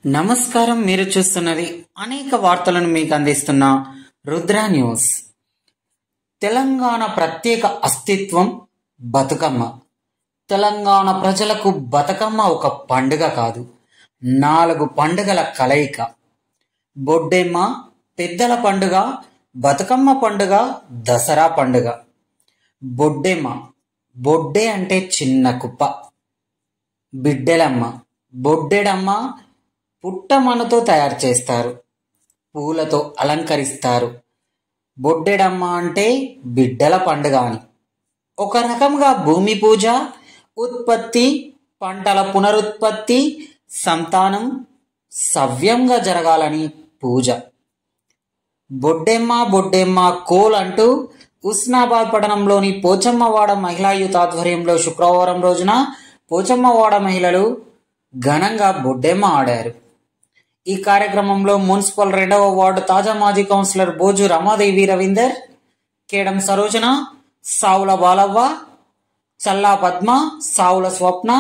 నమస్కారం. మీరు చూస్తున్నది అనేక వార్తలను మీకు అందిస్తున్న రుద్ర న్యూస్. తెలంగాణ ప్రత్యేక అస్తిత్వం బతుకమ్మ. తెలంగాణ ప్రజలకు బతుకమ్మ ఒక పండుగ కాదు, 4 పండుగల కలయిక. బొడ్డెమ్మ పెద్దల పండుగ, బతుకమ్మ పండుగ, దసరా పండుగ. బొడ్డెమ్మ, బొడ్డె అంటే చిన్న కుప్ప. బిడ్డెలమ్మ, బొడ్డెడమ్మ పుట్టమనుతో తయారు చేస్తారు, పూలతో అలంకరిస్తారు. బొడ్డెడమ్మ అంటే బిడ్డల పండుగ అని. ఒక రకంగా భూమి పూజ, ఉత్పత్తి, పంటల పునరుత్పత్తి, సంతానం సవ్యంగా జరగాలని పూజ. బొడ్డెమ్మ బొడ్డెమ్మ కోల్ అంటూ హుస్నాబాద్ పట్టణంలోని పోచమ్మవాడ మహిళా యూత్ ఆధ్వర్యంలో శుక్రవారం రోజున పోచమ్మవాడ మహిళలు ఘనంగా బొడ్డెమ్మ ఆడారు. ఈ కార్యక్రమంలో మున్సిపల్ 2వ వార్డు తాజా మాజీ కౌన్సిలర్ బోజు రమాదేవి రవీందర్, కేడం సరోజన, సావుల బాలవ్వ, చల్లా పద్మ, సావుల స్వప్న,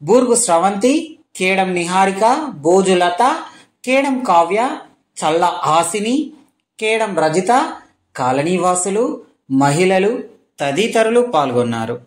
బూర్గు స్రవంతి, కేడం నిహారిక, బోజు లత, కేడం కావ్య, చల్లా హాసిని, కేడం రజిత, కాలనీవాసులు, మహిళలు తదితరులు పాల్గొన్నారు.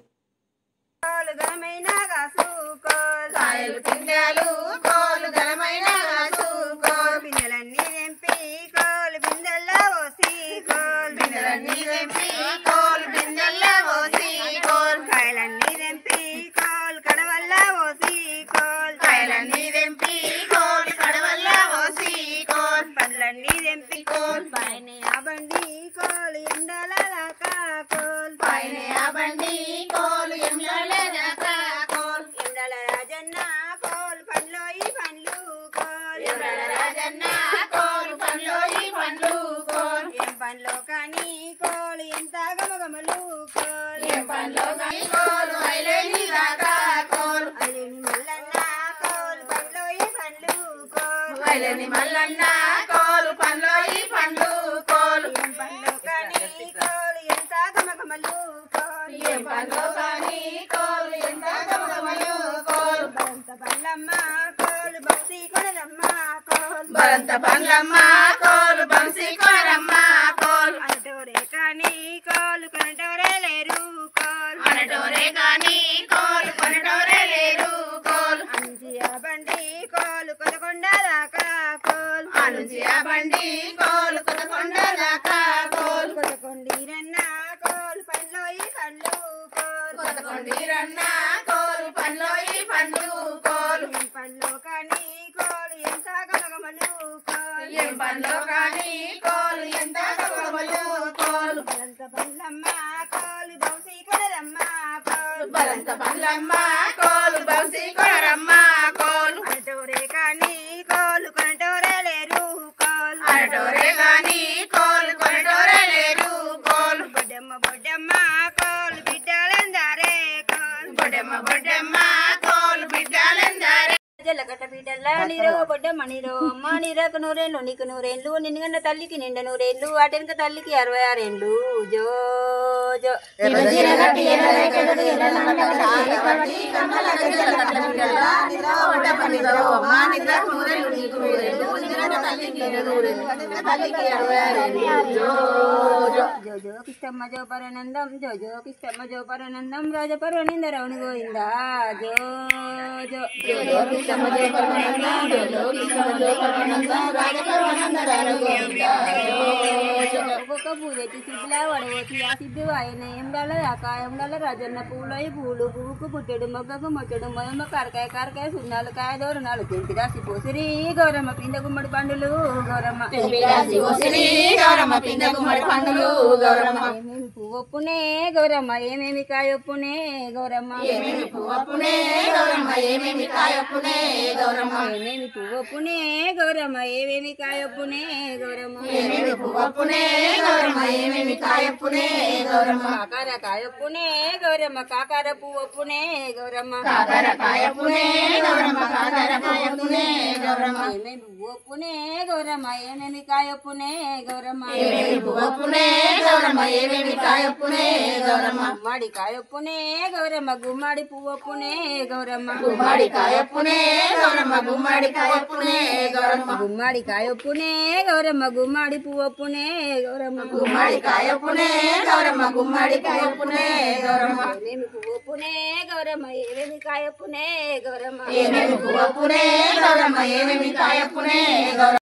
బరంత బండ్లమ్మ కోలు బంసి కొనరమ్మ కోలు అనటోరే కానీ కోలు కొనటోరే లేరు కోలు అనటోరే కానీ కోలు కొనటోరే లేరు కోలు అనుజియా బండి కోలు కొనకొండ దాకా కోలు అనుజియా బండి కోలు కొనకొండ దాకా కోలు కొనకొండిరన్న కోలు పండ్లోయి పండ్లు కోలు కొనకొండిరన్న కోలు పండ్లోయి పండ్లు కోలు పండ్లో కానీ కోలు ఎంత గమగమలు కోలు పండ్లో కానీ కోలు ఎంత గమగమలు కోలు బలంత బండ్లమ్మ కోలు బౌసి కొనరమ్మ కోలు బలంత బండ్లమ్మ కోలు బౌసి కొనరమ్మ కోలు అనటోరే కానీ కోలు కొనటోరే లేరు కోలు అనటోరే కానీ కోలు కొనటోరే లేరు కోలు బొడ్డెమ్మ బొడ్డెమ్మ కోలు బిడ్డలందారే కోలు బొడ్డెమ్మ బొడ్డెమ్మ కోలు బిడ్డలందారే జల్లగట్ట బిడ్డల్లా నీరో బొడ్డమ్మ నీరో అమ్మ నీరకు 100 ఏళ్ళు నీకు 100 ఏళ్ళు నిన్నగన్న తల్లికి నిండా 100 ఏళ్ళు అటెనక తల్లికి 66 ఏళ్ళు జో జో జో కిష్టమ్మ జో పరనందం జో జో కిష్టమ్మ జో పరనందం రాజ పర్వనింద రౌని గోయిందా జో జో జో కిష్టమ్మ జో పరనందం జో జో కిష్టమ్మ జో పరనందం రాజ పర్వనింద రౌని గోయిందా జో ఒక్కొక్క పూజెట్టి సిబ్బులా వడవోసి ఆ సిబ్బి వాయన ఎండాల కాయండాల రాజన్న పూలై పూలు పువ్వుకు పుట్టెడు మొగ్గకు మొట్టెడు మొయమ్మ కారకాయ కారకాయ సున్నాలు కాయ దోరణాలు తెంపి రాసి పోసిరి గౌరమ్మ పిండ గుమ్మడి పండులు గౌరమ్మ పిండ గుమ్మడి పండులు గౌరమ్మ ఏమేమి పువ్వొప్పునే గౌరమ్మ ఏమేమి కాయొప్పునే గౌరమ్మ ఏమేమి పువ్వొప్పునే గౌరమ్మ ఏమేమి కాయొప్పునే గౌరమ్మ ఏమేమి పువ్వొప్పునే గౌరమ్మ ఏమేమి కాయొప్పునే గౌరమ్మ ఏమేమి పువ్వొప్పునే గౌరమ్మ ఏమేమి కాయప్పునే గౌరమ్మ కాకర కాయప్పునే గౌరమ్మ కాకర పువ్వునే గౌరమ్మ కాకర కాయప్పునే గౌరమ్మ కాకర కాయప్పునే గౌరమ్మ ఏమేమి పువ్వునే గౌరమ్మ ఏమేమి కాయప్పునే గౌరమ్మ ఏమేమి పువ్వునే గౌరమ్మ ఏమేమి కాయప్పునే గౌరమ్మ గుమ్మడి కాయప్పునే గౌరమ్మ గుమ్మడి పువ్వునే గౌరమ్మ గుమ్మడి కాయప్పునే గౌరమ్మ గుమ్మడి కాయప్పునే గౌరమ్మ గుమ్మడి కాయప్పునే గౌరమ్మ గుమ్మడి పువ్వునే గౌరమ్మ గుమ్మడి కాయప్పునే గౌరమ్మ గుమ్మడి కాయప్పునే గౌరమ్మ ఏమేమి పువ్వునే గౌరమ్మ ఏమేమి కాయప్పునే గౌరమ్మ ఏమేమి పువ్వునే గౌరమ్మ ఏమేమి కాయప్పునే గౌరమ్మ